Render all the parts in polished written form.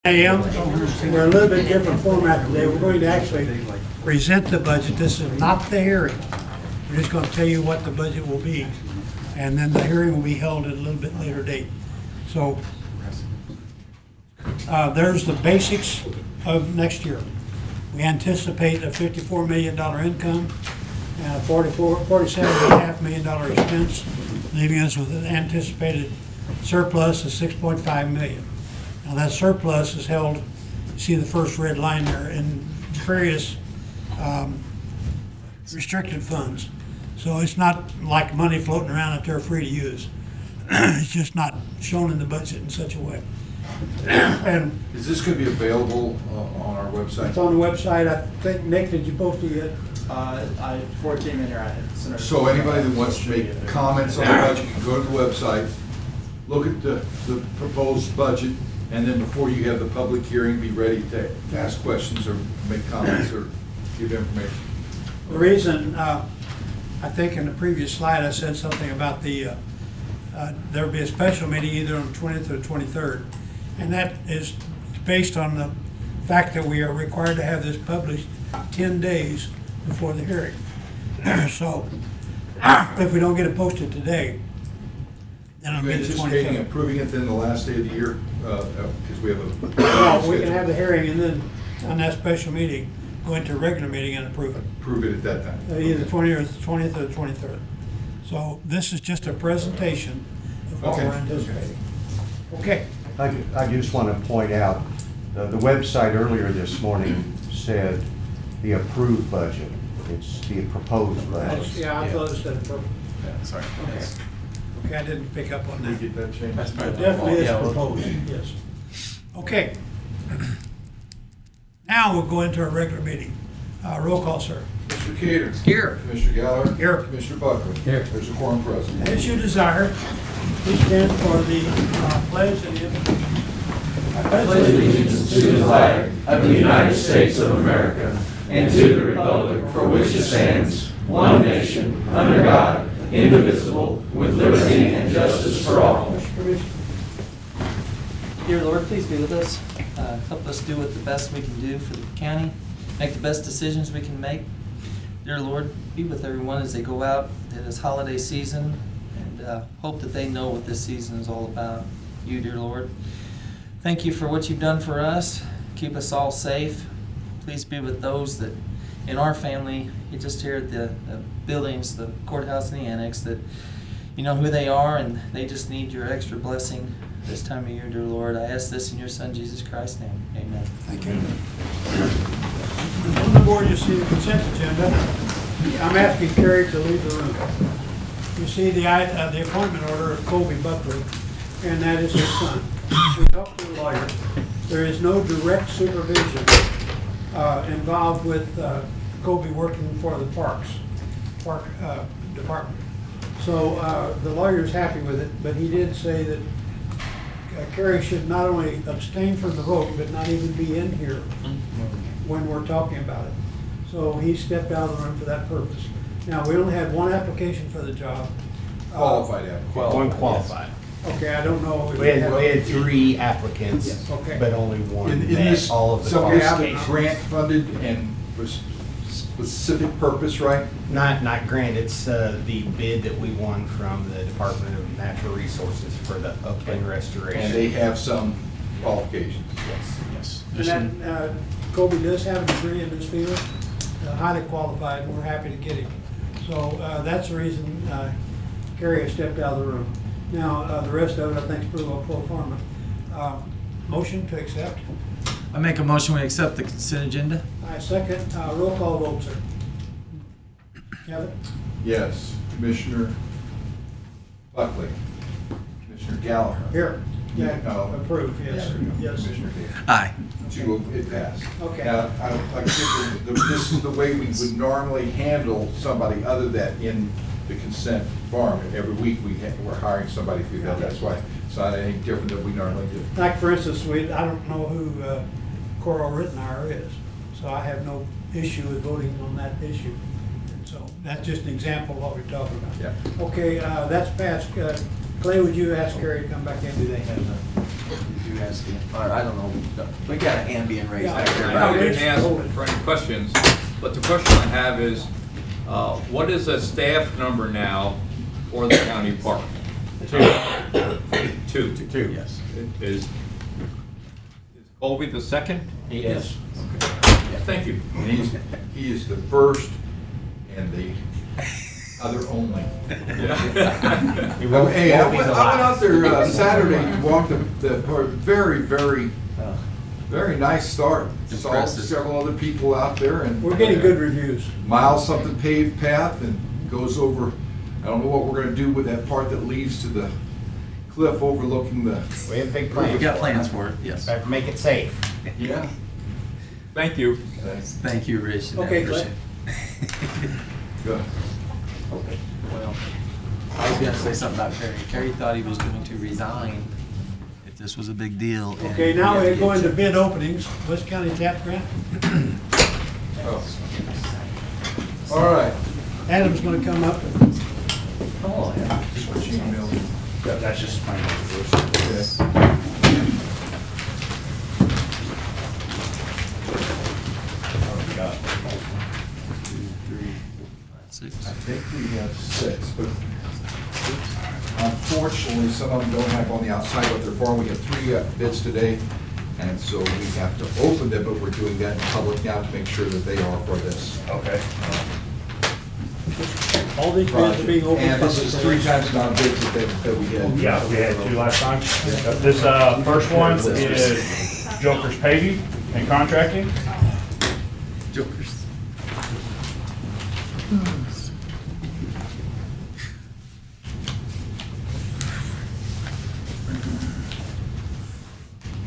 AM. We're a little bit different format today. We're going to actually present the budget. This is not the hearing. We're just going to tell you what the budget will be. And then the hearing will be held at a little bit later date. So there's the basics of next year. We anticipate a $54 million income and a $47.5 million expense, leaving us with an anticipated surplus of $6.5 million. Now that surplus is held, you see the first red line there, in various restricted funds. So it's not like money floating around that they're free to use. It's just not shown in the budget in such a way. And Is this going to be available on our website? it's on the website. I think, Nick, did you post it yet? Before it came in here, I had sent her. So anybody that wants to make comments on the budget can go to the website, look at the proposed budget, and then before you have the public hearing, be ready to ask questions or make comments or give information. The reason, I think in the previous slide, I said something about there'll be a special meeting either on the 20th or 23rd. And that is based on the fact that we are required to have this published 10 days before the hearing. So if we don't get it posted today, then it'll Are you be the anticipating 23rd. approving it then the last day of the year? Because we have a. Well, we can have the hearing and then on that special meeting, go into a regular meeting and approve it. Approve it at that time. Either 20th or the 23rd. So this is just a presentation of what Okay. we're anticipating. Okay. I just want to point out, the website earlier this morning said the approved budget. It's the proposed budget. Yeah, I thought it said purple. Yeah, sorry. Okay. Okay, I didn't pick up on Did that. you get that changed? That's It probably definitely is Yeah, we'll- proposed, yes. Okay. Now we'll go into our regular meeting. Roll call, sir. Mr. Cater. Here. Commissioner Gallagher. Here. Commissioner Buckley. Here. There's a quorum present. As you desire, please stand for the pledge and the. pledge allegiance to the flag of the United States of America and to the republic for which it stands, one nation, under God, indivisible, with liberty and justice for all. Dear Lord, please be with us. Help us do what the best we can do for the county, make the best decisions we can make. Dear Lord, be with everyone as they go out in this holiday season, and hope that they know what this season is all about. You, dear Lord. Thank you for what you've done for us. Keep us all safe. Please be with those that in our family, you just here at the buildings, the courthouse and the annex, that you know who they are and they just need your extra blessing this time of year, dear Lord. I ask this in your Son, Jesus Christ's name. Amen. Thank you. On the board, you see the consent agenda. I'm asking Carrie to leave the room. You see the appointment order of Colby Buckley, and that is his son. We talked to the lawyer. There is no direct supervision involved with Colby working for the park department. So the lawyer's happy with it, but he did say that Carrie should not only abstain from the vote, but not even be in here when we're talking about it. So he stepped out of the room for that purpose. Now, we only had one application for the job. Qualified applicant. One qualified. Okay, I don't know. if We had 3 applicants, Yes, okay. but only one In met this, all of the so is the qualifications. grant funded and for specific purpose, right? Not grant, it's the bid that we won from the Department of Natural Resources for the upland restoration. And they have some qualifications. Yes. And that, Colby does have a degree in this field, highly qualified, and we're happy to get him. So that's the reason Carrie has stepped out of the room. Now, the rest of it, I think, is pretty well pro forma. Motion to accept. I make a motion we accept the consent agenda. I second. Roll call vote, sir. Kevin? Yes. Commissioner Buckley. Commissioner Gallagher. Here. Yeah, No. approve, yes, yes. Commissioner Cater. Aye. 2, it passed. Okay. Now, I think this is the way we would normally handle somebody other than in the consent form. Every week we're hiring somebody through that. That's why it's not anything different than we normally do. Like, for instance, I don't know who Coral Rittenhour is, so I have no issue with voting on that issue. And so that's just an example of what we're talking about. Yeah. Okay, that's passed. Clay, would you ask Carrie to come back in? Do they have You ask him, or I don't know, we got a hand being raised back I know there. you didn't ask for any questions, but the question I have is, what is the staff number now for the county park? Two. Two, yes. Is Colby the second? Yes. Thank you. And he is the first and the other only. Hey, I went out there Saturday and walked the park. Very, very, very nice start. Saw Impressive. several other people out there and. We're getting good reviews. Mile something paved path and goes over, I don't know what we're gonna do with that part that leads to the cliff overlooking the. We have big plans. We got plans for it, yes. Better make it safe. Yeah. Thank you. Thank you, Rich. Okay, Clint. Good. Okay, well, I was gonna say something about Kerry. Kerry thought he was going to resign if this was a big deal. and Okay, he now had to we go get into you- bid openings, West County TAP grant. Oh. All right. Adam's gonna come up. Oh, yeah. That's just my. Okay. Six. I think we have 6, but unfortunately, some of them don't have on the outside what they're for. We have 3 bids today, and so we have to open them, but we're doing that in public now to make sure that they are for this. Okay. All these bids are being opened. And this is 3 times the amount of bids that we had. Yeah, we had 2 last time. This first one is Joker's Paving and Contracting. Jokers.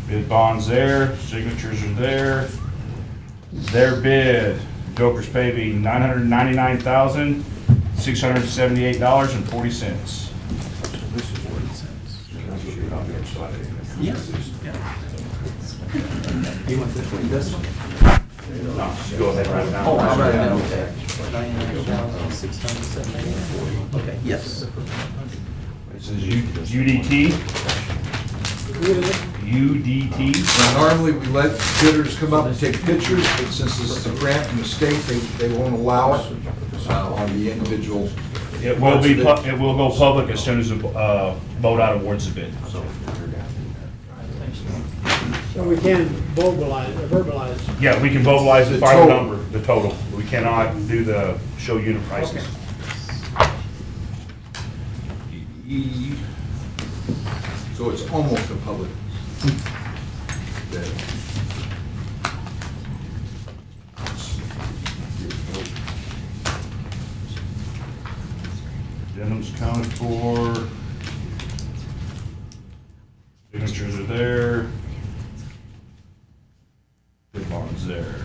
Bid bonds there, signatures are there. Their bid, Joker's Paving, $999,678.40. Yeah. You want this one, this one? No, go ahead right now. Oh, I'll write it down. Okay. 99,678. Okay, yes. This is UDT. UDT. Now, normally, we let bidders come up and take pictures, but since this is a grant from the state, they won't allow it on the individual. It will be, it will go public as soon as the MoDOT awards the bid, so. So we can verbalize. Yeah, we can mobilize the The final total. number, the total. We cannot do the show unit prices. So it's almost a public bid. Addendums counted for. Signatures are there. Bid bonds there.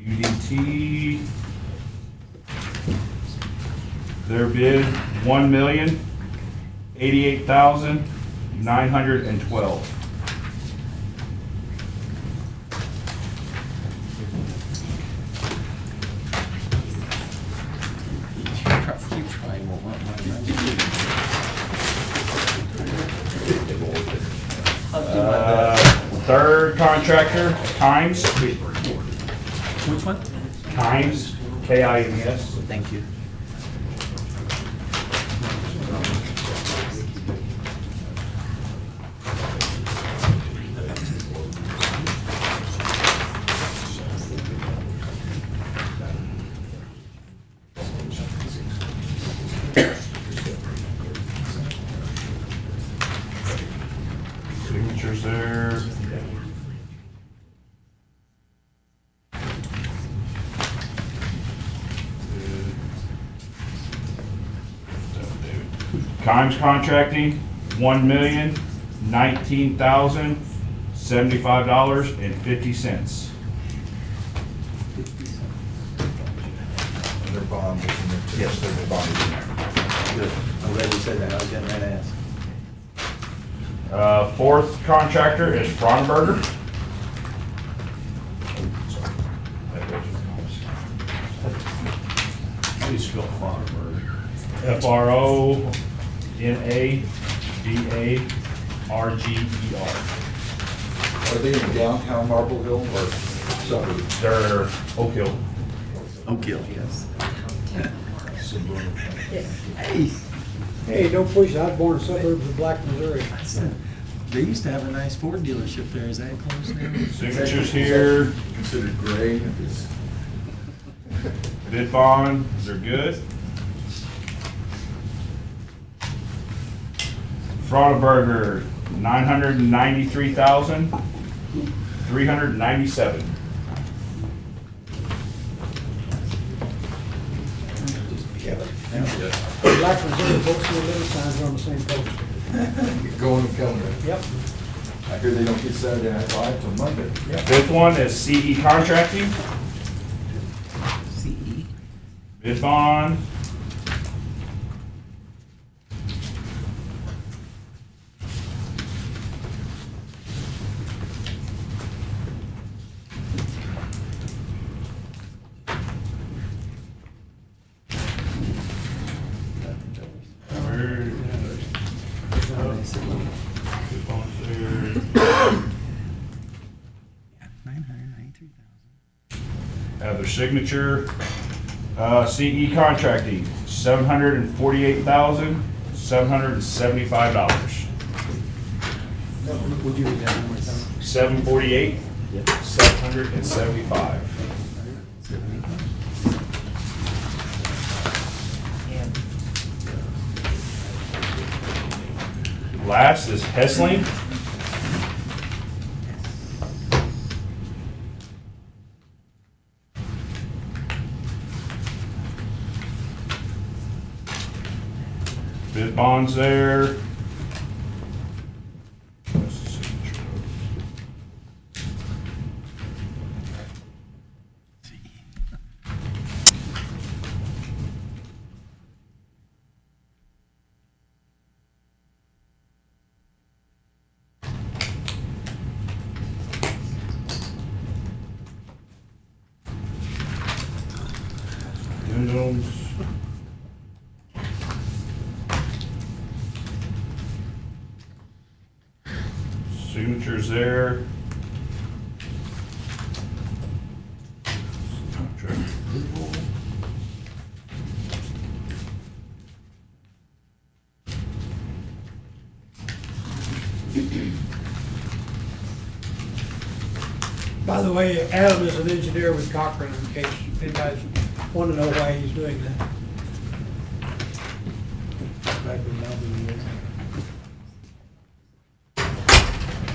UDT. Their bid, $1,088,912. You probably won't want mine, right? I'll do my best. Third contractor, Kimes. Which one? Kimes, K-I-M-E-S. Thank you. Signatures there. Kimes Contracting, $1,019,075.50. And their bond is in there too. Yes, there's a bond in there. Good. I'm glad you said that. I was getting ready to ask. Fourth contractor is Fronberger. Please spell Fronberger. Navarger. Are they in downtown Marble Hill or suburbs? They're Oak Hill. Oak Hill, yes. Hey, don't push it. I was born in suburbs of Black, Missouri. They used to have a nice Ford dealership there. Is that closed now? Signatures here, Considered gray? It's- bid bond, they're good. Frauenberger, 993,397. Black, Missouri, both see little signs on the same post. Going and coming. Yep. I hear they don't get Saturday Night Live till Monday. Fifth one is CE Contracting, CE. bid bond. Bid bond's there. 993,000. Have their signature. CE Contracting, $748,775. Would you read that one more time? 748, 775. Last is Hessling. Bid bonds there. That's the signature. Addendums. Signatures there. Contract approval. By the way, Adam is an engineer with Cochran, in case you guys want to know why he's doing that.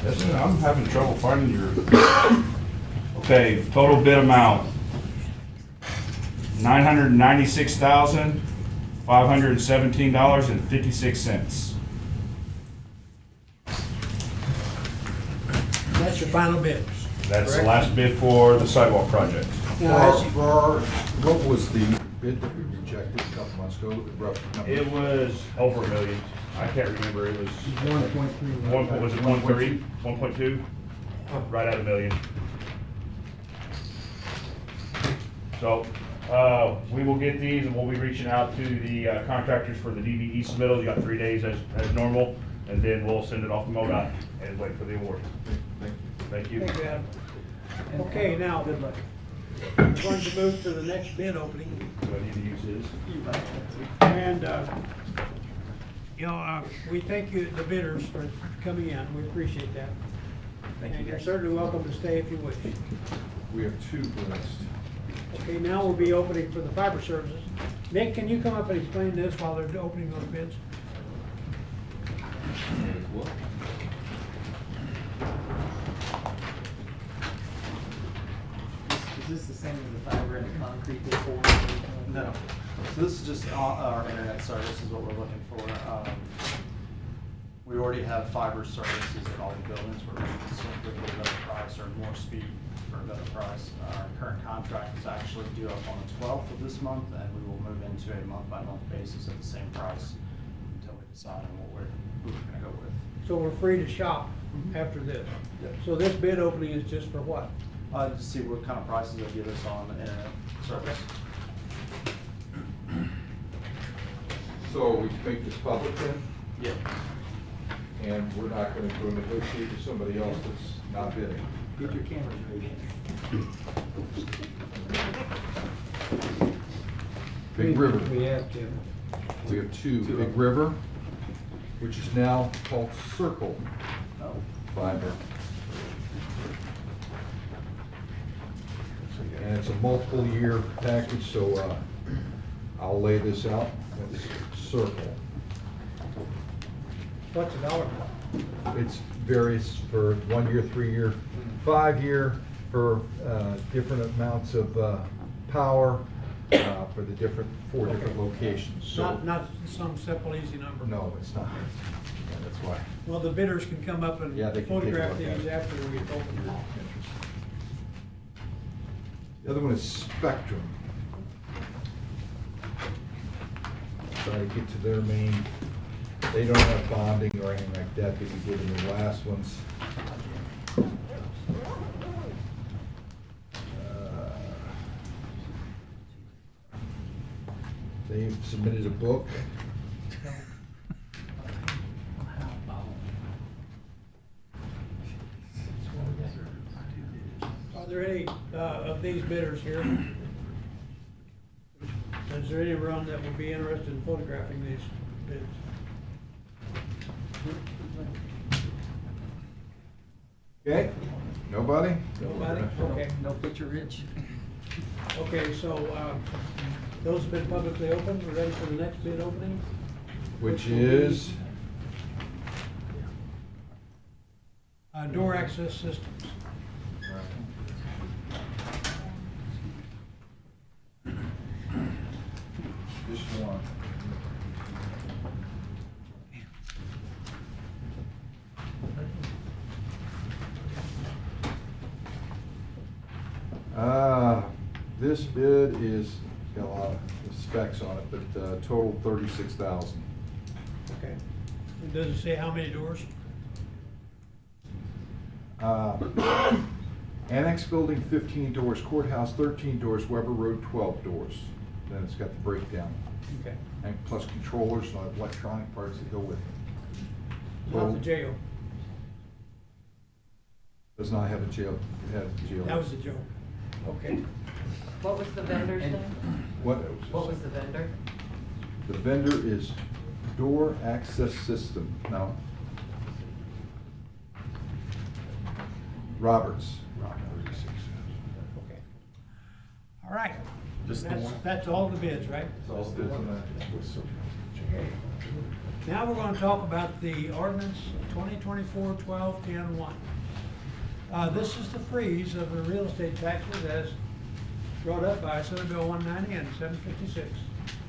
Listen, I'm having trouble finding your, okay, total bid amount. $996,517.56. That's your final bid. That's the Correct. last bid for the sidewalk project. Now, What was the bid that we rejected a couple months ago, the rough number? It was over $1 million. I can't remember, it was. 1.3. Was it 1.3, 1.2? Right at $1 million. So, we will get these and we'll be reaching out to the contractors for the DVE submittal. You got 3 days as normal, and then we'll send it off to MoDOT and wait for the award. Thank you. thank you, Adam. Okay, now, we're going to move to the next bid opening. Do I need to use his? And, we thank you, the bidders, for coming in. We appreciate that. And you're certainly welcome to stay if you wish. We have two left. Okay, now we'll be opening for the fiber services. Nick, can you come up and explain this while they're opening those bids? Is this the same as the fiber and the concrete before? No. So this is just our internet service is what we're looking for. We already have fiber services at all the buildings. We're looking to simply get a better price or more speed for a better price. Our current contract is actually due up on the 12th of this month, and we will move into a month-by-month basis at the same price until we decide on what we're going to go with. So we're free to shop after this. Yep. So this bid opening is just for what? To see what kind of prices they'll give us on the internet service. So we can make this public then? Yeah. And we're not gonna go negotiate with somebody else that's not bidding. Get your cameras ready. Big River. We have to. We have two, Big River, which is now called Circle Fiber. And it's a multiple year package, so, I'll lay this out. It's Circle. What's the dollar amount? It's various for 1 year, 3 year, 5 year, for, different amounts of, power, for the different, 4 different locations, so. Not some simple, easy number. No, it's not. Yeah, that's why. Well, the bidders can come up and Yeah, they can take a photograph look at these it. after we open them. The other one is Spectrum. Try to get to their main, they don't have bonding or anything like that that we did in the last ones. They've submitted a book. Are there any of these bidders here? Is there anyone that would be interested in photographing these bids? Okay, nobody? Nobody? Okay. No picture, Rich? Okay, so those have been publicly opened. We're ready for the next bid opening? Which is, Door access systems. just one. This bid is, got a lot of specs on it, but total 36,000. Okay. And does it say how many doors? Annex building 15 doors, courthouse 13 doors, Weber Road 12 doors. Then it's got the breakdown, Okay. and plus controllers and electronic parts that go with it. Not the jail. Does not have a jail, it has a jail. That was a joke. Okay. What was the vendor's name? What? What was the vendor? The vendor is Door Access System. Now, Roberts. Okay. All right. Just the That's, one? that's all the bids, right? It's all bids on that. Okay. Now we're going to talk about the ordinance 2024-12-10-1. This is the freeze of the real estate taxes as brought up by Senate Bill 190 and 756.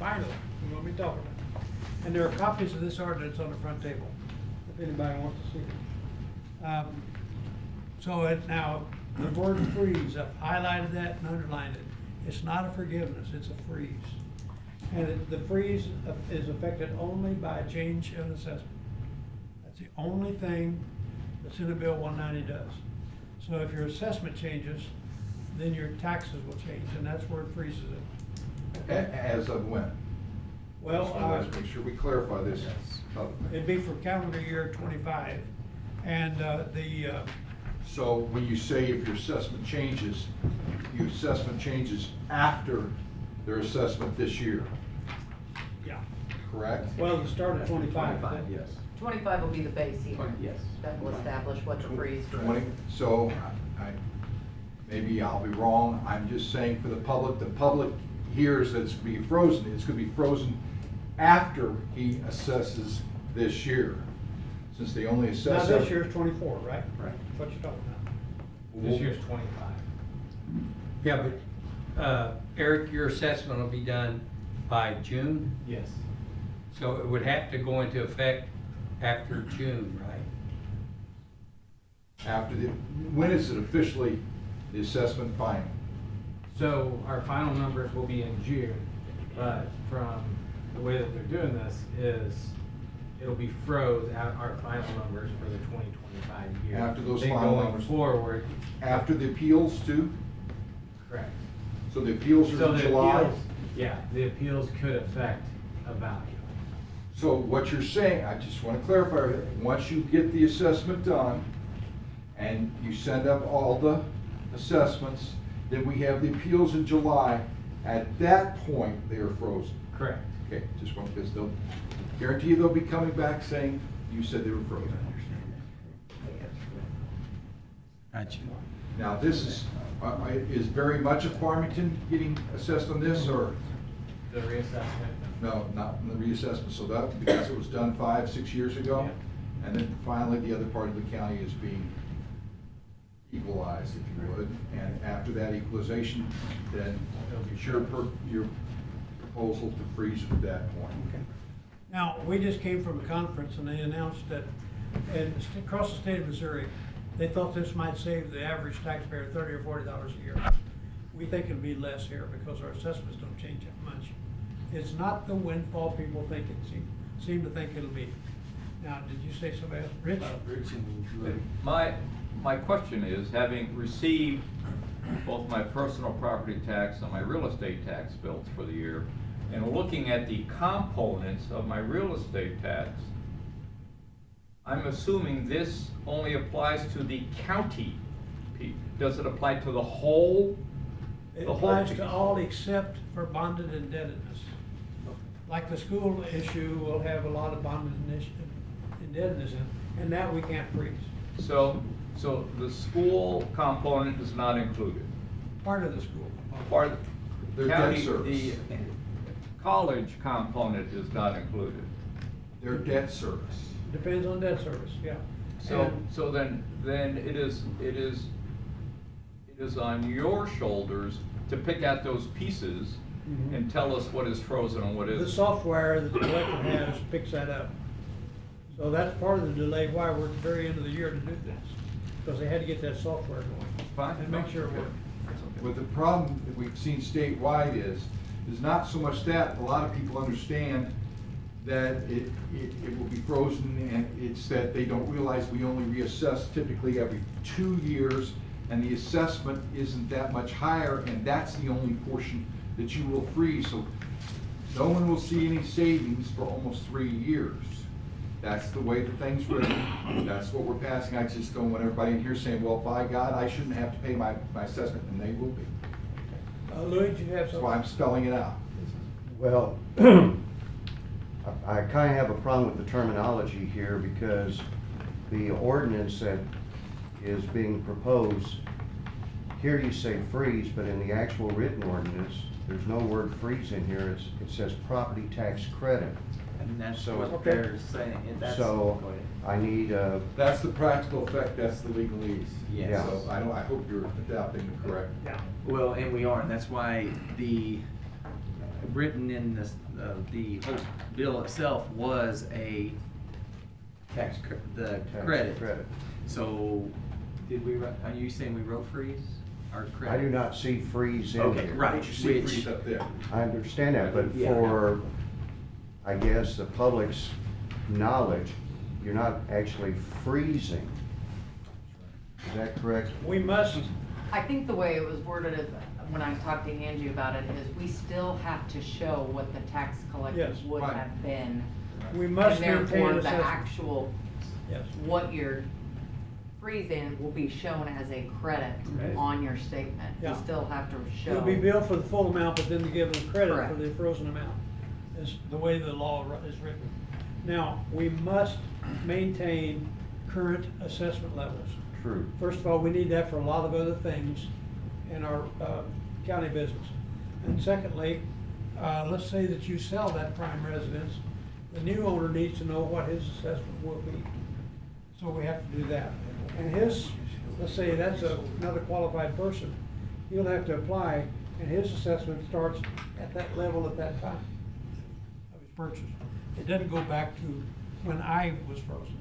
Finally, we're going to be talking about it. And there are copies of this ordinance on the front table, if anybody wants to see it. Now, the word freeze, I've highlighted that and underlined it. It's not a forgiveness, it's a freeze. And the freeze is affected only by a change in assessment. That's the only thing that Senate Bill 190 does. So if your assessment changes, then your taxes will change, and that's where it freezes it. Okay? As of when? Well, So let's make sure we clarify this. it'd be for calendar year 25, and So when you say if your assessment changes after their assessment this year, yeah. correct? Well, the start of 25. yes. 25 will be the base year. Yes. That will establish what the freeze. 20, so maybe I'll be wrong, I'm just saying for the public hears that it's gonna be frozen, it's gonna be frozen after he assesses this year, since they only Now, assess. this year's 24, right? Right. What you talking about? This year's 25. Yeah, but Eric, your assessment will be done by June, Yes. so it would have to go into effect after June, right? After when is it officially the assessment final? So our final numbers will be in June, but from the way that they're doing this is it'll be froze at our final numbers for the 2025 year. After those Then final going numbers. forward, After the appeals too? correct. So the appeals So are in the July? appeals, yeah, the appeals could affect a value. So what you're saying, I just want to clarify, once you get the assessment done and you send up all the assessments, then we have the appeals in July. At that point, they are frozen. Correct. Okay, just want, because they'll guarantee you they'll be coming back saying, you said they were frozen. Gotcha. Now, this is very much of Farmington getting assessed on this, or? The reassessment. No, not in the reassessment, so that, because it was done 5, 6 years ago, and then finally the other part of the county is being equalized, if you would, and after that equalization, then your proposal to freeze it at that point. Now, we just came from a conference and they announced that, across the state of Missouri, they thought this might save the average taxpayer $30 or $40 a year. We think it'll be less here because our assessments don't change that much. It's not the windfall people think it seem to think it'll be. Now, did you say something else? Rich? My question is, having received both my personal property tax and my real estate tax bills for the year, and looking at the components of my real estate tax, I'm assuming this only applies to the county. Does it apply to the whole? It applies to all except for bonded indebtedness. Like the school issue will have a lot of bonded indebtedness in it, and that we can't freeze. So the school component is not included. Part of the school. Part of Their the debt county, service. the college component is not included. Their debt service. Depends on debt service, yeah. So then it is on your shoulders to pick out those pieces and tell us what is frozen and what The isn't. software that the collector has picks that up. So that's part of the delay why we're at the very end of the year to do this, because they had to get that software going. Fine. And make sure it works. But the problem that we've seen statewide is not so much that, a lot of people understand that it will be frozen, and it's that they don't realize we only reassess typically every 2 years, and the assessment isn't that much higher, and that's the only portion that you will freeze. So no one will see any savings for almost 3 years. That's the way the thing's written. That's what we're passing. I just don't want everybody in here saying, well, by God, I shouldn't have to pay my assessment, and they will be. Louis, do you have That's why I'm something? spelling it out. Well, I kind of have a problem with the terminology here because the ordinance that is being proposed, here you say freeze, but in the actual written ordinance, there's no word freeze in here. It says property tax credit. And that's So- what they're saying, and that's. So I need a, That's the practical effect, that's the legalese. Yes. So I hope you're adapting the correct. Yeah. Well, and we are, and that's why the, written in this, the whole bill itself was a the tax credit. credit. So, did we, are you saying we wrote freeze or credit? I do not see freeze in Okay, here. right. You see Which- freeze up there. I understand that, but Yeah. for, I guess, the public's knowledge, you're not actually freezing. Is that correct? We must, I think the way it was worded is, when I talked to Angie about it, is we still have to show what the tax collector Yes, would right. have been. we must And maintain therefore, the assessment. actual, Yes. what you're freezing will be shown as a credit Right. on your statement. You Yeah. still have to show. You'll be billed for the full amount, but then to give them credit for Correct. the frozen amount, is the way the law is written. Now, we must maintain current assessment levels. True. First of all, we need that for a lot of other things in our county business. And secondly, let's say that you sell that prime residence, the new owner needs to know what his assessment will be. So we have to do that. And his, let's say that's another qualified person, he'll have to apply, and his assessment starts at that level at that time of his purchase. It doesn't go back to when I was frozen.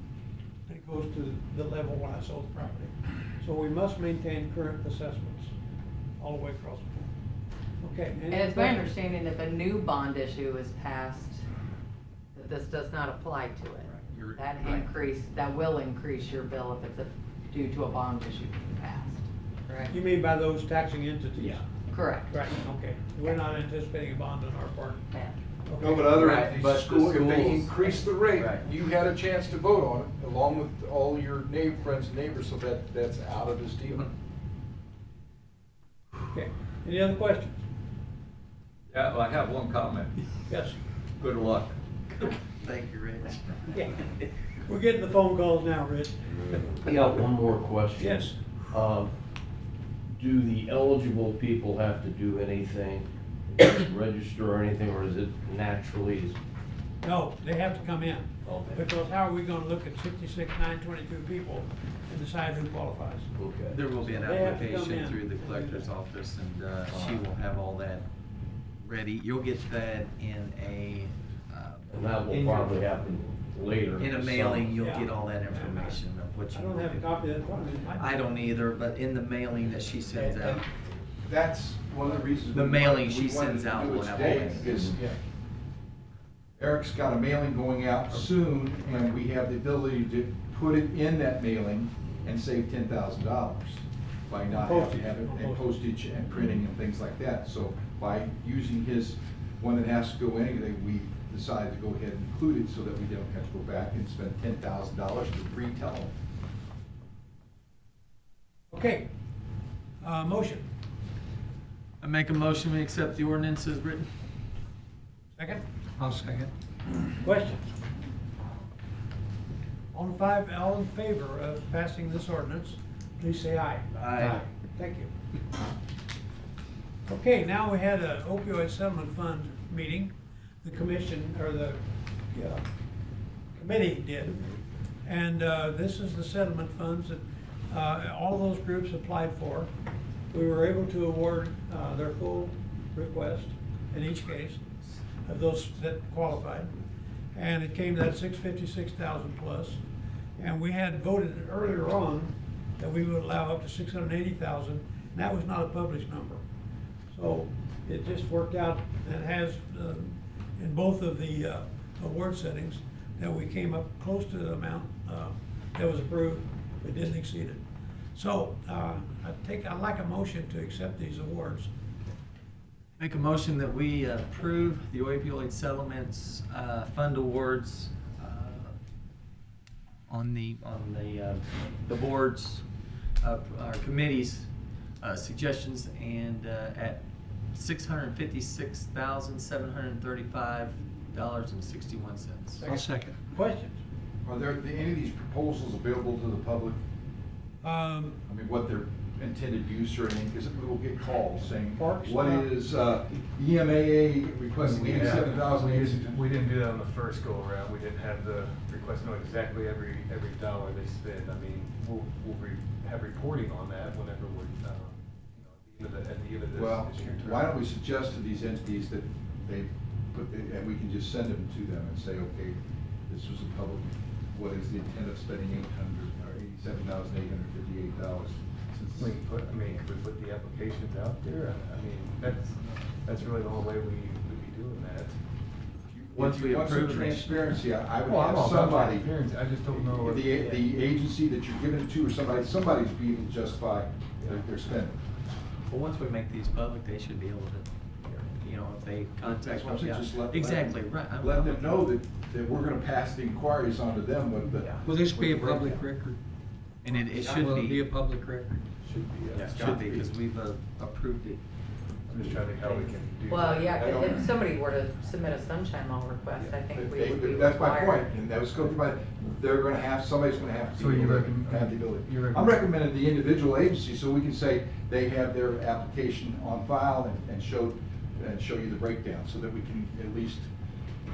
It goes to the level when I sold the property. So we must maintain current assessments all the way across the board. Okay. And it's my understanding if a new bond issue is passed, that this does not apply to You're- it. That right. increase, that will increase your bill if it's due to a bond issue being passed, correct? You mean by those taxing entities? Yeah. Correct. Right, okay. We're not anticipating a bond on our part. Yeah. No, but other, Right, but the school, if they schools- increase the rate, Right. you had a chance to vote on it, along with all your friends and neighbors, so that's out of this deal. Okay, any other questions? Yeah, well, I have one comment. Yes. Good luck. Thank you, Rich. Yeah. We're getting the phone calls now, Rich. I got one more question. Yes. Do the eligible people have to do anything, register or anything, or is it naturally? No, they have to come in. Okay. Because how are we gonna look at 66,922 people and decide who qualifies? Okay. There will be an They have to come application in. through the collector's office, and she will have all that ready. You'll get that in a, And that will probably happen later. in a this mailing, summer. you'll Yeah. get all that information of what I you. don't have a copy of that in front of me. I don't either, but in the mailing that she sends And out. That's one of the reasons. The we mailing wanted- she we wanted sends to out do it will have today, all that. because Eric's got a mailing going out soon, and we have the ability to put it in that mailing and save $10,000 by not having to have it, and postage and printing and things like that. So by using his one that has to go anyway, we decided to go ahead and include it so that we don't have to go back and spend $10,000 to retell them. Okay. Motion. I make a motion, we accept the ordinance as written. Second? I'll second. Questions? All in favor of passing this ordinance, please say aye. Aye. Thank you. Okay, now we had an opioid settlement fund meeting. The commission, or the committee did. And this is the settlement funds that all those groups applied for. We were able to award their full request in each case of those that qualified. And it came to that 656,000 plus. And we had voted earlier on that we would allow up to 680,000, and that was not a published number. So it just worked out, and has, in both of the award settings, that we came up close to the amount that was approved, but didn't exceed it. So I'd like a motion to accept these awards. Make a motion that we approve the opioid settlements fund awards on the board's, our committee's suggestions, and at $656,735.61. I'll second. Questions? Are there any of these proposals available to the public? I mean, what their intended use or anything, because we'll get calls saying, Parks, what is EMAA requesting $87,000? We didn't do that on the first go around. We didn't have the request know exactly every dollar they spend. I mean, we'll have reporting on that whenever we're, at the end of Well, this year. why don't we suggest to these entities that they and we can just send them to them and say, okay, this was a public, what is the intent of spending $87,858? We can put, could we put the applications out there? I mean, that's really the only way we'd be doing that. Once we want some approve it. transparency, I would Well, I'm have all about somebody, transparency. I just don't know. the agency that you're giving it to, or somebody's be able to justify their spending. Well, once we make these public, they should be able to, if they That's contact what I'm us. saying, Yeah. just let. Exactly, right. Let them know that we're gonna pass the inquiries on to them with the. Will this be a with the public breakdown. record? And it Will should it be be. a public record? Should be, Yeah, it should be, because we've approved it. I'm just trying to think how we can do. Well, that. yeah, 'cause if somebody were to submit a sunshine law request, I think we would be That's my point, required. and that was going to my, they're gonna have, somebody's gonna have to. So be you able to recommend- have the ability. you recommend- I'm recommending the individual agency, so we can say they have their application on file and show you the breakdown, so that we can at least,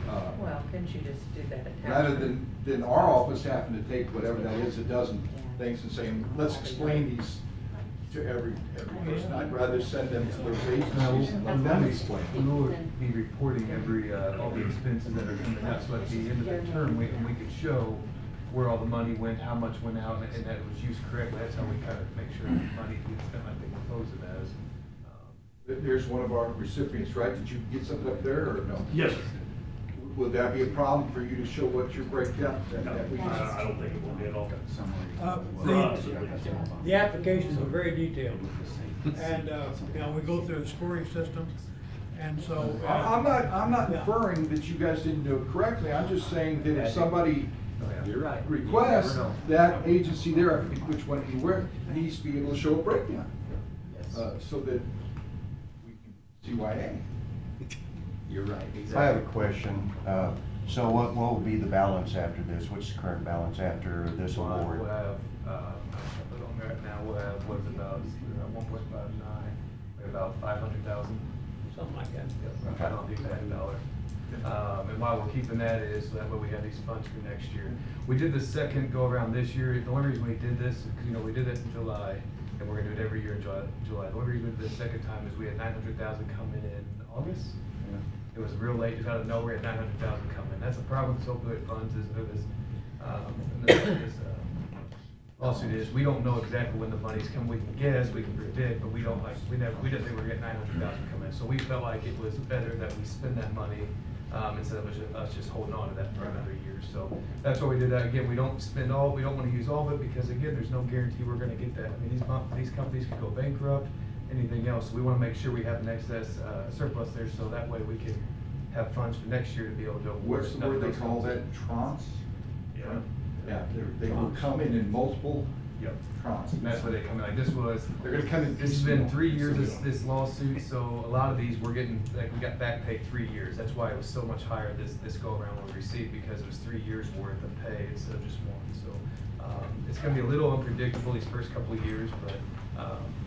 Well, couldn't you just do that attachment? rather than our office having to take whatever that is, a dozen things and saying, let's explain these to every person. I'd rather send them to those agencies and let them explain. We'll be reporting all the expenses that are coming out, so at the end of the term, we could show where all the money went, how much went out, and that it was used correctly. That's how we kind of make sure the money gets spent like they propose it as. There's one of our recipients, right? Did you get something up there, or no? Yes. Would that be a problem for you to show what your breakdown? that we just- I don't think it will be at all. The applications are very detailed. And, we go through a scoring system, And so. I'm not inferring that you guys didn't do it correctly, I'm just saying that if somebody You're right. requests, You never know. that agency there, I forget which one you were, needs to be able to show a breakdown. So that we can see why, hey, You're right, exactly. I have a question. So what will be the balance after this? What's the current balance after this award? We'll have, on merit now, we'll have, what is it, about 1.59, about 500,000. Something like that. I don't know the exact dollar. And why we're keeping that is that way we have these funds for next year. We did the second go around this year. The only reason we did this is because, we did it in July, and we're gonna do it every year in July. The only reason we did this second time is we had 900,000 come in August. It was real late, just out of nowhere, we had 900,000 come in. That's the problem with opioid funds is, this lawsuit is, we don't know exactly when the money's coming. We can guess, we can predict, but we don't we didn't think we were getting 900,000 come in. So we felt like it was better that we spend that money, instead of us just holding on to that for another year. So that's why we did that. Again, we don't want to use all of it because again, there's no guarantee we're gonna get that. I mean, these companies could go bankrupt, anything else. We wanna make sure we have an excess, surplus there so that way we can have funds for next year to be able to award. what's the word they call that, tranche? Yeah. Yeah, they will come in multiple Yep. tranches. And that's where they come in, like this was. They're gonna come in This has been piecemeal, 3 years, so we this lawsuit, so a lot of these, we're getting, like, we got back paid 3 years. That's why it was so much higher this go around when we received, because it was 3 years worth of pay instead of just one, so. It's gonna be a little unpredictable these first couple of years, but,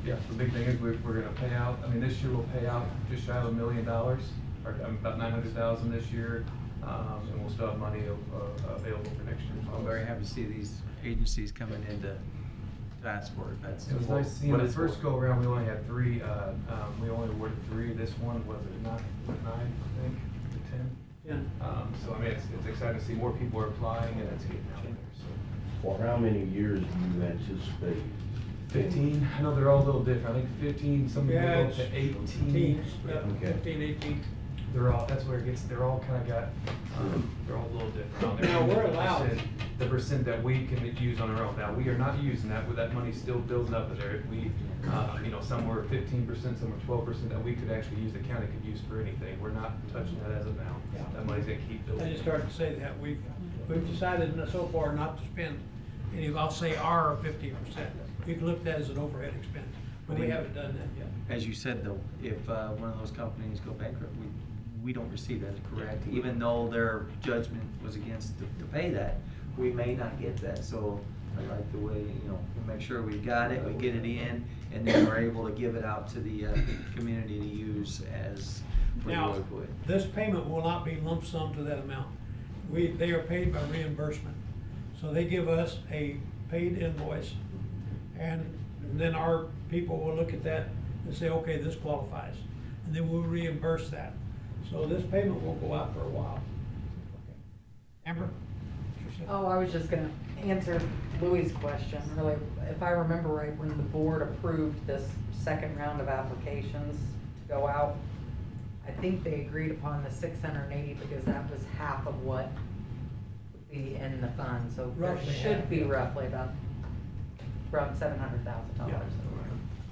yeah, the big thing is we're gonna pay out, I mean, this year we'll pay out just shy of $1 million, or about 900,000 this year, and we'll still have money available for next year. I'm very happy to see these agencies coming in to ask for it. That's. It was nice seeing what the it's first for. go around, we only had 3, we only awarded 3, this one was it 9, I think, to 10? Yeah. So I mean, it's exciting to see more people are applying and it's getting out there, so. For how many years do you anticipate? 15, I know they're all a little different, I think 15, some people go up to 18. Okay. 15, 18. They're all, that's where it gets, they're all kind of got, they're all a little different. Now, we're allowed. The percent that we can use on our own. Now, we are not using that, that money's still building up there. We, some were 15%, some were 12% that we could actually use, the county could use for anything. We're not touching that as of now. Yeah. That money's gonna keep I building. just started to say that, we've decided so far not to spend any of, I'll say our 50%. We've looked at it as an overhead expense, but we haven't done that yet. As you said though, if one of those companies go bankrupt, we don't receive that, correct? Even though their judgment was against to pay that, we may not get that. So I like the way, we make sure we got it, we get it in, and then we're able to give it out to the community to use as for the Now, opioid. this payment will not be lump sum to that amount. They are paid by reimbursement. So they give us a paid invoice, and then our people will look at that and say, okay, this qualifies. And then we'll reimburse that. So this payment will go out for a while. Amber? Oh, I was just gonna answer Louis' question, really. If I remember right, when the board approved this second round of applications to go out, I think they agreed upon the 680 because that was half of what would be in the fund. So there Roughly should half, be yeah. roughly about $700,000.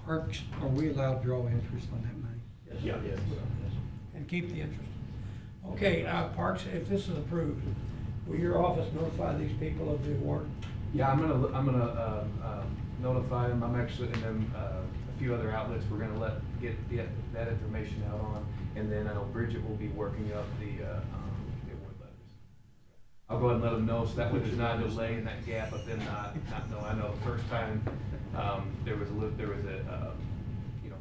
Parks, are we allowed to draw interest on that money? Yeah. Yes. And keep the interest. Okay, Parks, if this is approved, will your office notify these people of the award? Yeah, I'm gonna notify them. I'm actually, and then a few other outlets we're gonna get that information out on, and then I know Bridget will be working up the award letters. I'll go ahead and let them know, so that way there's not a delay in that gap of them not knowing. I know the first time there was a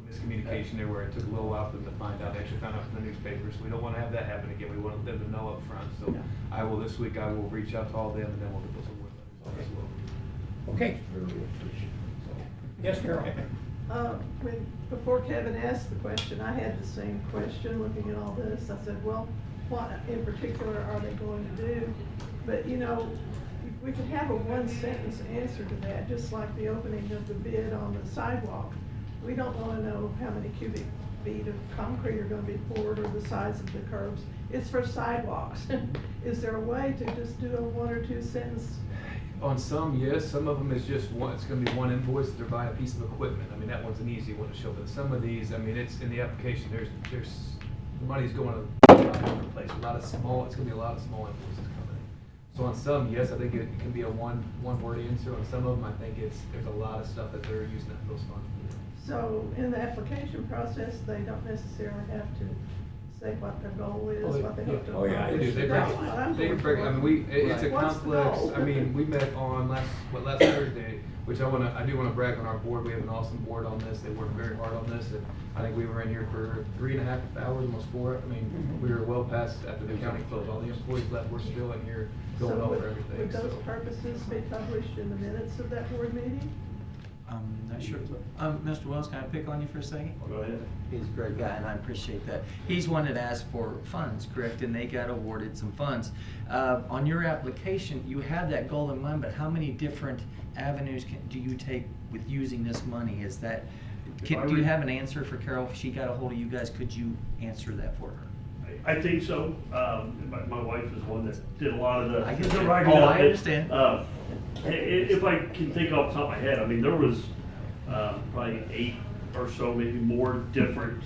miscommunication there where it took a little while for them to find out. They actually found out from the newspapers. We don't want to have that happen again. We want them to know up front. So this week I will reach out to all them, and then we'll get those award letters as well. Okay. Yes, Carol? Before Kevin asked the question, I had the same question looking at all this. I said, well, what in particular are they going to do? But we could have a one-sentence answer to that, just like the opening of the bid on the sidewalk. We don't want to know how many cubic feet of concrete are going to be poured or the size of the curbs. It's for sidewalks. Is there a way to just do a 1 or 2 sentence? On some, yes. Some of them is just one. It's going to be one invoice. They're buying a piece of equipment. I mean, that one's an easy one to show. But some of these, I mean, it's in the application. There's the money's going to a lot of different places, it's gonna be a lot of small invoices coming in. So on some, yes, I think it can be a one-word answer. On some of them, I think there's a lot of stuff that they're using those funds for. So in the application process, they don't necessarily have to say what their goal is, what they hope to Oh, yeah, they do. They accomplish. break, That's what I'm they looking break, I for. mean, it's a What's the complex, goal? I mean, we met on last Thursday, which I do wanna brag on our board. We have an awesome board on this. They work very hard on this, and I think we were in here for 3.5 hours, almost 4. I mean, we were well past after the county closed. All the employees left, we're still in here going So over would everything, those so. purposes be published in the minutes of that board meeting? Not sure. Mr. Wells, can I pick on you for a second? Go ahead. He's a great guy, and I appreciate that. He's one that asked for funds, correct? And they got awarded some funds. On your application, you have that goal in mind, but how many different avenues do you take with using this money? Is that, do you have an answer for Carol? If she got a hold of you guys, could you answer that for her? I think so. My wife is one that did a lot of the. I get the you. writing Oh, up. I understand. If I can think off the top of my head, I mean, there was probably 8 or so, maybe more different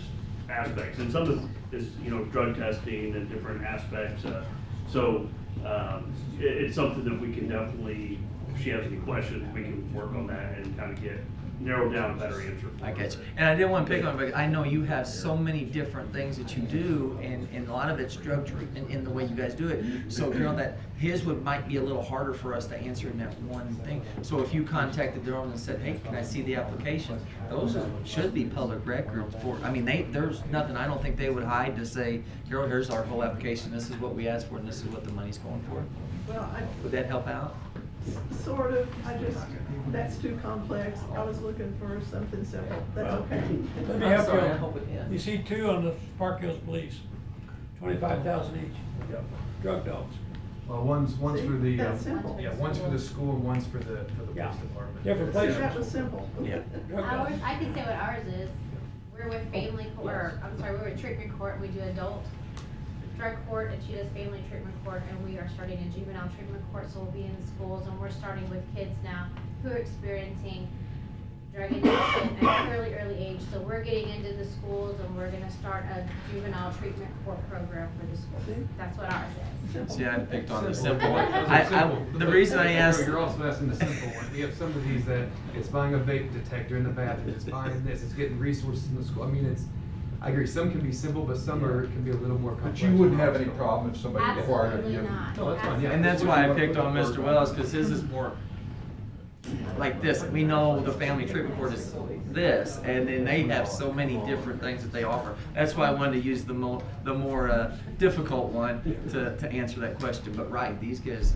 aspects. And some of it is, drug testing and different aspects. It's something that we can definitely, if she has any questions, we can work on that and kind of narrow down a better answer for I her. get you. And I didn't want to pick on it, but I know you have so many different things that you do, and a lot of it's drug treatment in the way you guys do it. So, that his might be a little harder for us to answer in that one thing. So if you contacted Durham and said, hey, can I see the application? Those should be public record there's nothing I don't think they would hide to say, Carol, here's our whole application, this is what we asked for, and this is what the money's going for. Well, Would that help out? sort of, that's too complex. I was looking for something simple. That's okay. Let me I'm help sorry, you. I hope it- You see 2 on the Park Hills Police, 25,000 each, drug dogs. Well, one's for the, That's simple. yeah, one's for the school, and one's for the Yeah. police department. Different See, places. that was simple. Yeah. Drug dogs. I can say what ours is. We're with we're with treatment court. We do adult drug court, and she does family treatment court, and we are starting a juvenile treatment court, so we'll be in the schools, and we're starting with kids now who are experiencing drug addiction at a fairly early age. So we're getting into the schools, and we're gonna start a juvenile treatment court program for the schools. That's what ours is. See, I picked on the simple one. The reason I asked. You're also asking the simple one. We have some of these that it's buying a vape detector in the bathroom, it's buying this, it's getting resources in the school. I mean, I agree, some can be simple, but some can be a little more complex. But you wouldn't have any problem if somebody inquired of Absolutely you. not. No, that's fine, yeah. And that's why I picked on Mr. Wells, because his is more like this. We know the family treatment court is this, and then they have so many different things that they offer. That's why I wanted to use the more difficult one to answer that question. But right, these guys,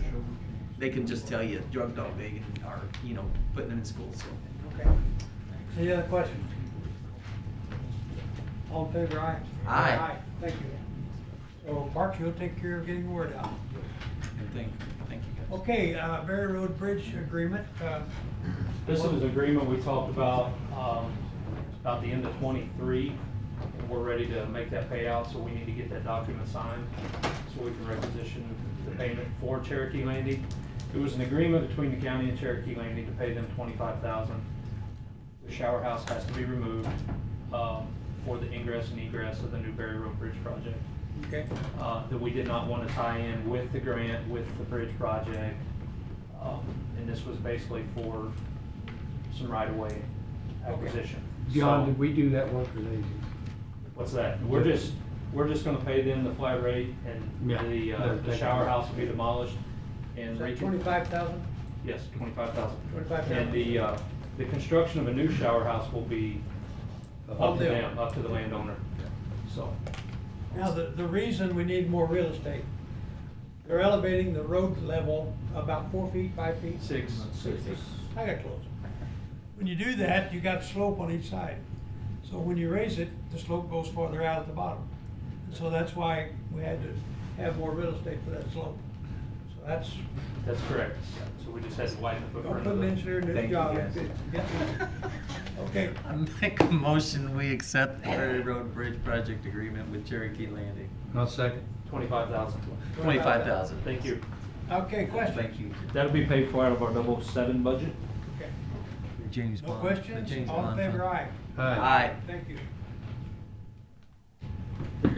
they can just tell you drug dog big and are, putting them in school, so. Okay. Any other questions? All in favor, aye? Aye. Thank you. So Parks, you'll take care of getting the word out. And thank you guys. Okay, Berry Road Bridge Agreement. This is an agreement we talked about the end of '23, and we're ready to make that payout, so we need to get that document signed so we can requisition the payment for Cherokee Landing. It was an agreement between the county and Cherokee Landing to pay them $25,000. The shower house has to be removed for the ingress and egress of the new Berry Road Bridge project. Okay. That we did not want to tie in with the grant, with the bridge project. And this was basically for some right-of-way acquisition. John, So- did we do that work or they? What's that? We're just gonna pay them the flat rate, and Yeah. the shower house will be demolished and Is that 25,000? Yes, 25,000. 25,000. And the construction of a new shower house will be up to them, up to the landowner, so. Now, the reason we need more real estate, they're elevating the road level about 4 feet, 5 feet? 6. I got close. When you do that, you got slope on each side. So when you raise it, the slope goes farther out at the bottom. And so that's why we had to have more real estate for that slope. So That's correct. So we just had to widen the don't footprint. put of an the- engineer in Thank his you, job. guys. Okay, I make a motion, we accept the Berry Road Bridge Project Agreement with Cherokee Landing. I'll second. 25,000. 25,000. Thank you. okay, question? Thank you. That'll be paid for out of our 007 budget. Okay. James No Bond. questions? The James All in Bond favor, fund. aye? Aye. Thank you.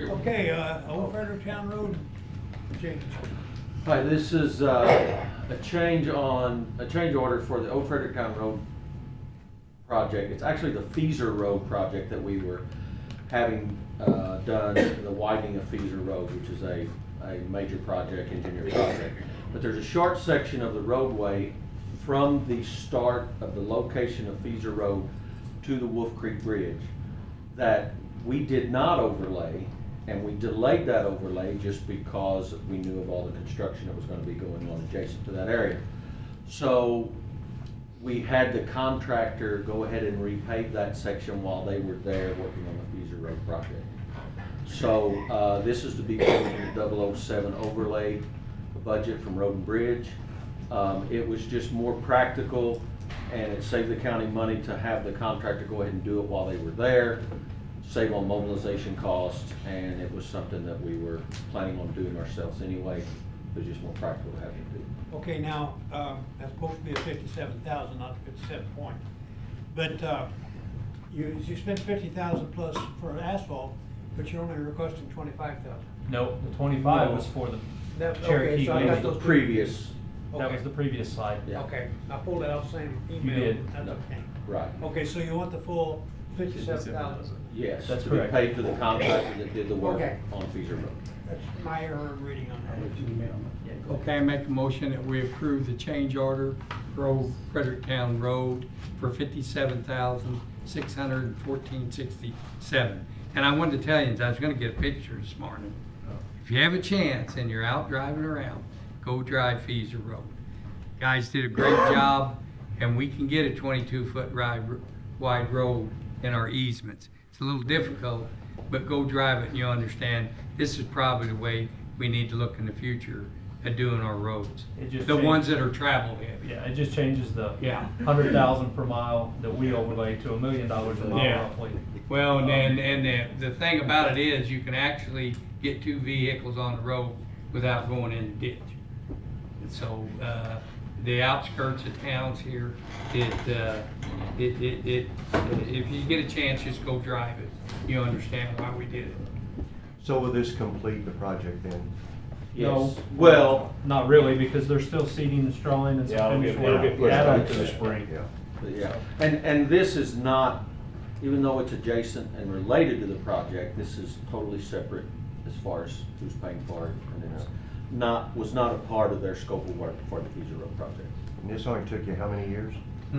Okay, Old Fredericktown Road, change. Hi, this is a change order for the Old Fredericktown Road project. It's actually the Feezer Road project that we were having done, the widening of Feezer Road, which is a major project, engineer project. But there's a short section of the roadway from the start of the location of Feezer Road to the Wolf Creek Bridge that we did not overlay, and we delayed that overlay just because we knew of all the construction that was going to be going on adjacent to that area. So we had the contractor go ahead and repave that section while they were there working on the Feezer Road project. So this is to be put in the 007 overlay budget from Road and Bridge. It was just more practical, and it saved the county money to have the contractor go ahead and do it while they were there, save on mobilization costs, and it was something that we were planning on doing ourselves anyway. It was just more practical to have them do. Okay, now, that's supposed to be a 57,000, not 57 point. But you spent 50,000 plus for asphalt, but you're only requesting 25,000. No, the 25 was for the Cherokee. So I got It was those the two. previous. That was the previous slide. Yeah. Okay, I pulled it out the same email. You did. That's okay. Right. Okay, so you want the full 57,000? Yes, That's to be correct. paid to the contractor that did the work Okay. on Feezer Road. That's my error of reading on that. Okay, I make a motion that we approve the change order for Old Fredericktown Road for $57,614.67. And I wanted to tell you, I was gonna get a picture this morning. If you have a chance and you're out driving around, go drive Feezer Road. Guys did a great job, and we can get a 22-foot wide road in our easements. It's a little difficult, but go drive it and you'll understand this is probably the way we need to look in the future at doing our roads. It just The ones changed- that are travel heavy. Yeah, it just changes the Yeah. 100,000 per mile that we overlay to $1 million a mile Yeah. roughly. Well, and the thing about it is you can actually get two vehicles on the road without going in the ditch. And so, the outskirts of towns here, if you get a chance, just go drive it. You understand why we did it. So will this complete the project then? No, Yes. Well, not really, because they're still seeding and strawing and Yeah, some it'll finish get work. pushed Yeah, out to the spring. Yeah. yeah, and this is not, even though it's adjacent and related to the project, this is totally separate as far as who's paying for it, and it's was not a part of their scope of work for the Feezer Road project. And this only took you how many years? Uh,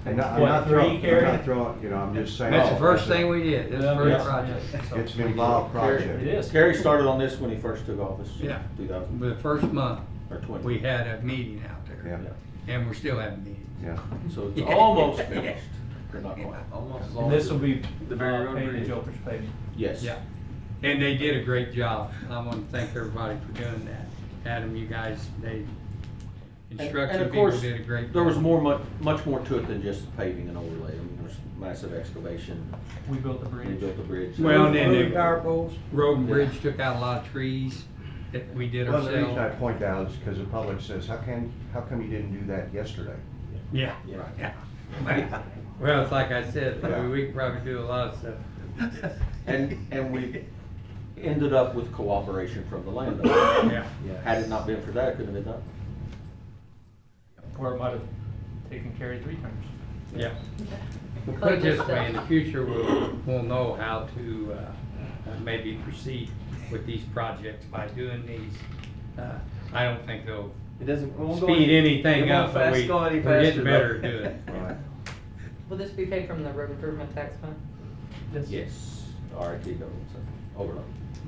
And I'm What, not 3, throwing, Carrie? I'm just saying. That's the first thing we did, this Yeah, first yeah. project. It's an involved project. It is. Kerry started on this when he first took office. Yeah. 2000 The first month, or 20. we had a meeting out there. Yeah, And we're still having meetings. yeah. So it's almost finished, but not quite. And this will be The very road paid in bridge. Joker's paving. Yes. Yeah, and they did a great job. I want to thank everybody for doing that. Adam, you guys, And instruction of people course, did a great job. there was much more to it than just paving and overlay. I mean, there's massive excavation. We built the We bridge. built the bridge. Well, and then Moving the power poles. road and bridge took out a lot of trees that we did Well, the reason I ourselves. point that out is because the public says, how come you didn't do that yesterday? Yeah, Yeah. yeah. Well, it's like I said, Yeah. we could probably do a lot of stuff. And we ended up with cooperation from the landowner. Yeah. Had it not been for that, it couldn't have been done. Or it might have taken Carrie 3 times. Yeah. We'll put it this way, in the future, we'll know how to, maybe proceed with these projects by doing these. I don't think they'll It won't go speed any- anything it won't up, but go any we're faster, getting better though. at doing it. Right. Will this be paid from the road improvement tax fund? Yes. RIT government, overload.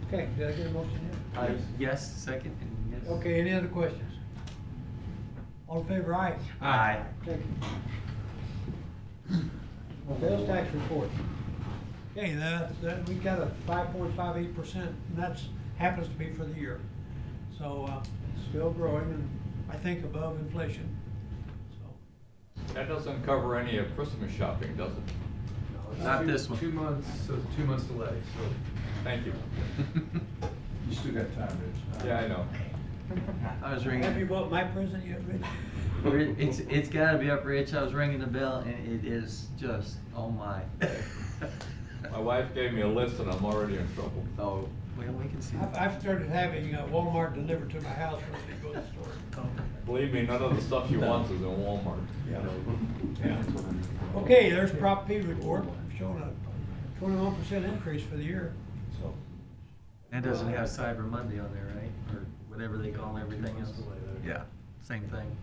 Okay, did I get a motion yet? Yes, second, and yes. Okay, any other questions? All in favor, aye? Aye. Thank you. Sales tax report. Okay, we got a 5.58%, and that's, happens to be for the year. So, still growing, and I think above inflation, so. That doesn't cover any of Christmas shopping, does it? Not this one. 2 months, so 2 months delay, so. Thank you. You still got time, Rich. Yeah, I know. I was Have you ringing, bought my present yet, Rich? it's gotta be up, Rich. I was ringing the bell and it is just, oh my. My wife gave me a list and I'm already in trouble. Oh, well, we can see. I've started having Walmart delivered to my house when they go to the store. Believe me, none of the stuff you want is in Walmart. Yeah. Okay, there's Prop P report, showing a 21% increase for the year, so. That doesn't have Cyber Monday on there, right? Or whatever they call everything else? Yeah, same thing.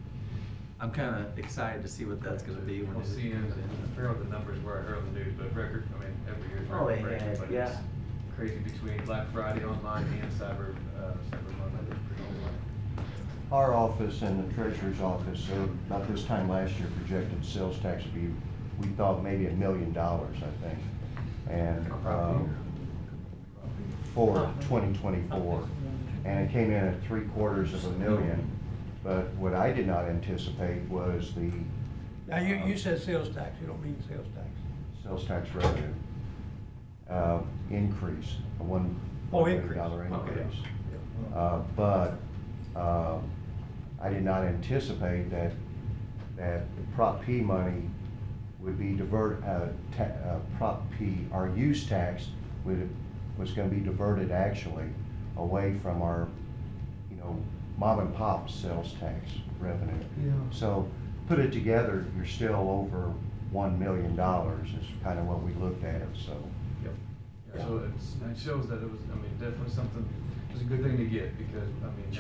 I'm kinda excited to see what that's gonna be when We'll see, and I forgot what the numbers were, I heard on the news, but record, I mean, every year's Oh, they record breaking, had, but yeah. it's crazy between Black Friday online and Cyber Monday. It's pretty cool. Our office and the treasurer's office, about this time last year, projected sales tax to be, we thought maybe $1 million, I think. And, for 2024. And it came in at $750,000. But what I did not anticipate was the Now, you said sales tax, you don't mean sales tax. sales tax revenue increase, a $1 million increase. But I did not anticipate that the Prop P money would be Prop P, our use tax was going to be diverted actually away from our, mom and pop sales tax revenue. Yeah. So put it together, you're still over $1 million is kind of what we looked at it, so. Yeah, so it shows that it was, I mean, definitely something, it was a good thing to get, because, I mean,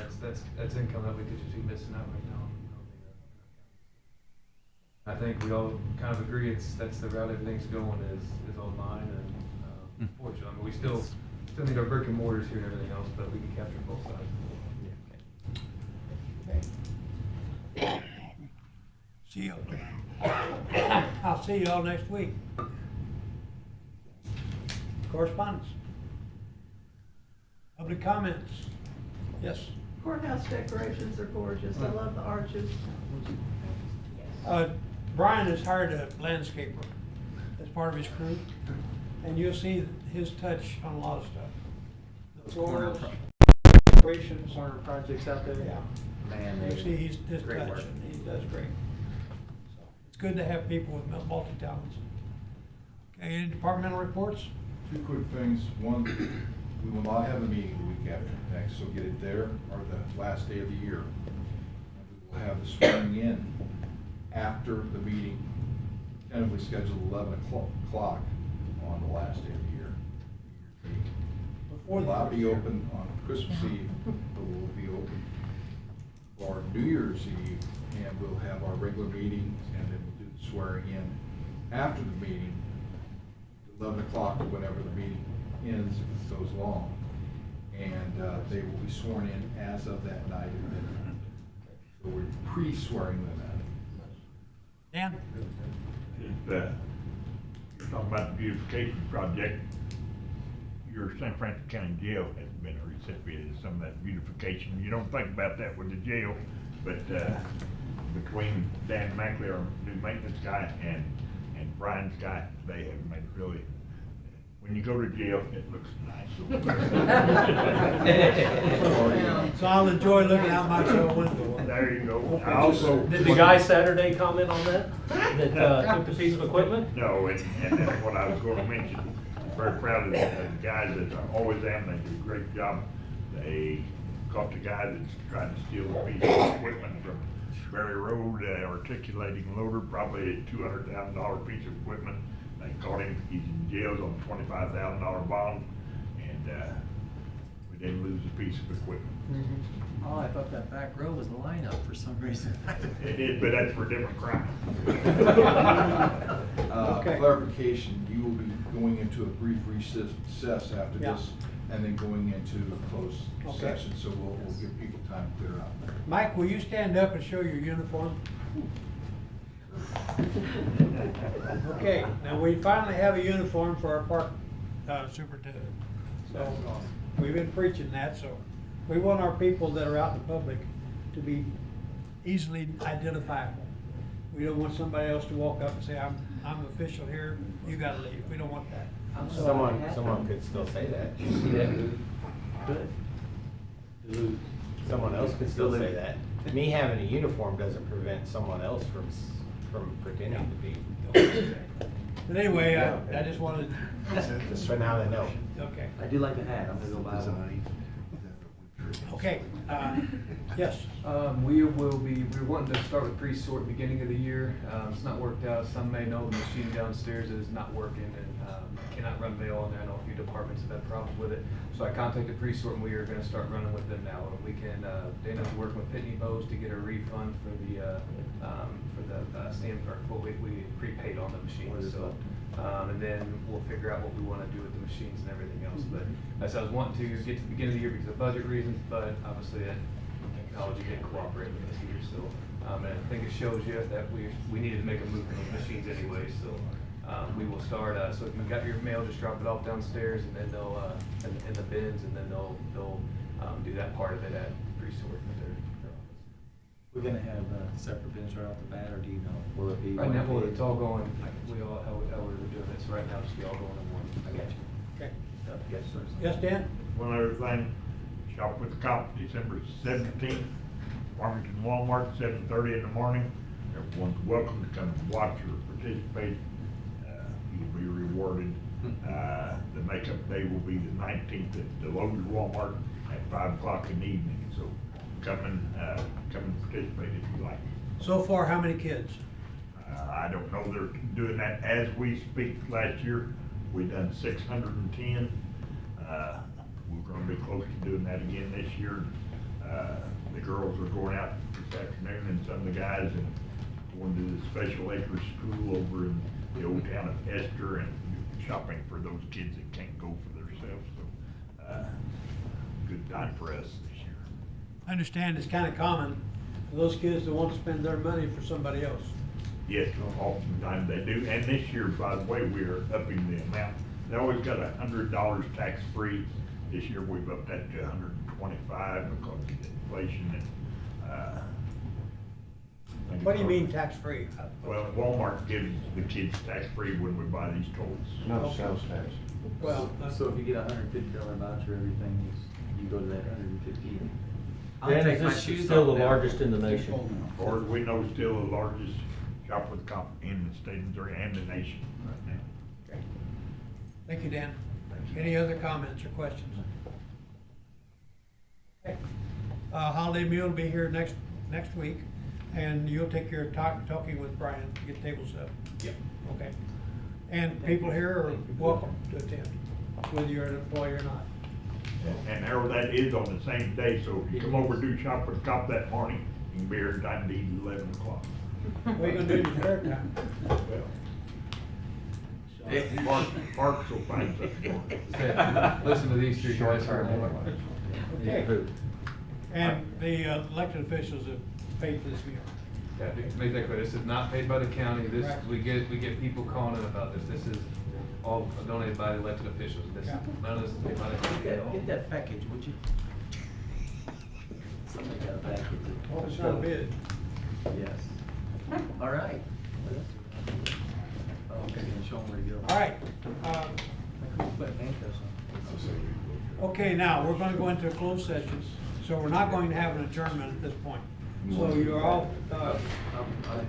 that's income that we could just be missing out right now. I think we all kind of agree that's the route everything's going is online, and fortunately, I mean, we still need our brick and mortars here and everything else, but we can capture both sides. See you. I'll see you all next week. Correspondence. Public comments. Yes. Courthouse decorations are gorgeous. I love the arches. Brian has hired a landscaper as part of his crew, and you'll see his touch on a lot of stuff. The floors, decorations, Corner projects out there? yeah. Man, You'll see his great touch, work. and he does great. So, it's good to have people with multi-talents. Okay, any departmental reports? Two quick things. One, we will not have a meeting the week after next, so get it there, or the last day of the year. And we will have the swearing in after the meeting, tentatively scheduled 11 o'clock on the last day of the year. Before Will the not first be year. open on Christmas Eve, but will be open for New Year's Eve, and we'll have our regular meeting, and then we'll do the swearing in after the meeting, 11 o'clock or whenever the meeting ends, if it goes long. And they will be sworn in as of that night, and then so we're pre-swearing them in. Dan? You're talking about the beautification project. Your St. Francis County Jail has been a recipient of some of that beautification. You don't think about that with the jail, but between Dan Mackley, our new maintenance guy, and Brian's guy, they have made it really, when you go to jail, it looks nice. So I'll enjoy looking out my window. There you go. I also. Did the guy Saturday comment on that? That took the piece of equipment? No, and that's what I was going to mention. Very proud of the guys that I always am. They do a great job. They caught the guy that's trying to steal a piece of equipment from Berry Road, articulating loader, probably a $200,000 piece of equipment. They caught him. He's in jail on a $25,000 bond, and we didn't lose a piece of equipment. Oh, I thought that back row was the lineup for some reason. It is, but that's for different crimes. Okay. Clarification, you will be going into a brief recess after Yeah. this, and then going into a closed Okay. session, so we'll give people time to clear out. Mike, will you stand up and show your uniform? Okay, now we finally have a uniform for our park superintendent. So, we've been preaching that, so we want our people that are out in the public to be easily identifiable. We don't want somebody else to walk up and say, I'm official here, you gotta leave. We don't want that. Someone could still say that. Did you see that? Good. Someone else could still say that. Me having a uniform doesn't prevent someone else from pretending to be. But anyway, I just wanted, Just so now they know. okay. I do like the hat, I'm gonna go buy one. Okay, yes. We're wanting to start with pre-sort beginning of the year. It's not worked out. Some may know the machine downstairs is not working and cannot run mail on there. I know a few departments have had problems with it. So I contacted pre-sort and we are gonna start running with them now. We can, Dana's working with Pitney Bowes to get a refund for the stamp, or what we prepaid on the machine, so. And then we'll figure out what we wanna do with the machines and everything else. But as I was wanting to get to the beginning of the year because of budget reasons, but obviously that technology didn't cooperate with us here, so. And I think it shows you that we needed to make a move in those machines anyway, so. We will start, so if you got your mail, just drop it off downstairs and then they'll, in the bins, and then they'll do that part of it at pre-sort at their office. We're gonna have separate bins right off the bat, or do you know? Will it be? Right now, well, it's all going, like, how we're doing it, so right now, it's all going in one. I got you. Okay. Yes, sir. Yes, Dan? One other thing, shop with the cop, December 17th, Farmington Walmart, 7:30 in the morning. Everyone's welcome to come and watch or participate. You'll be rewarded. The makeup day will be the 19th at the Lowe's Walmart at 5 o'clock in the evening. So come and participate if you like. So far, how many kids? I don't know, they're doing that as we speak. Last year, we done 610. We're gonna be close to doing that again this year. The girls are going out this afternoon, and some of the guys, and going to the Special Acres School over in the old town of Esther, and shopping for those kids that can't go for themselves. So, good time for us this year. I understand it's kind of common for those kids that want to spend their money for somebody else. Yes, oftentimes they do. And this year, by the way, we are upping the amount. They always got $100 tax-free. This year, we've upped that to $125 because of the inflation and, What do you mean tax-free? well, Walmart gives the kids tax-free when we buy these toys. No sales tax. Well, So if you get a $150 voucher, everything you go to that 150. I'll Dan, take is my this shoes still off the now. largest in the nation? As far as we know, still the largest shop with cop in the state of Missouri and the nation right now. Okay. Thank you, Dan. Any other comments or questions? Okay. Holiday meal will be here next week, and you'll take care of talking with Brian to get tables up. Yep. Okay. And people here are welcome to attend, whether you're an employee or not. And Harold, that is on the same day, so if you come over, do shop with cop that morning, you can be here in time to eat at 11 o'clock. What are you gonna do at your hair time? Well, Marks will find something. Listen to these three guys. Okay. And the elected officials have paid for this meal. Yeah, to make that clear, this is not paid by the county. This, Right. we get people calling in about this. This is all donated by the elected officials. This, Yeah. none of this is paid by the county at all. Get that package, would you? Somebody got a package. Oh, it's not a bid. Yes. All right. Okay, show them where to go. All right. Put handcuffs on. Okay, now, we're gonna go into a closed session, so we're not going to have an adjournment at this point. So you're all, Do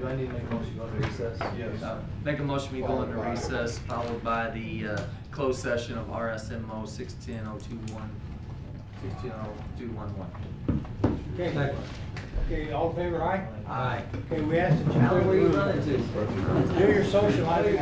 I need to make a motion to go into recess? Yes. Make a motion, we go into recess, followed by the closed session of RSMO 610-021, 610-211. okay. Okay, all in favor, aye? Aye. Okay, we asked that you Alan, where you do running to? your socializing.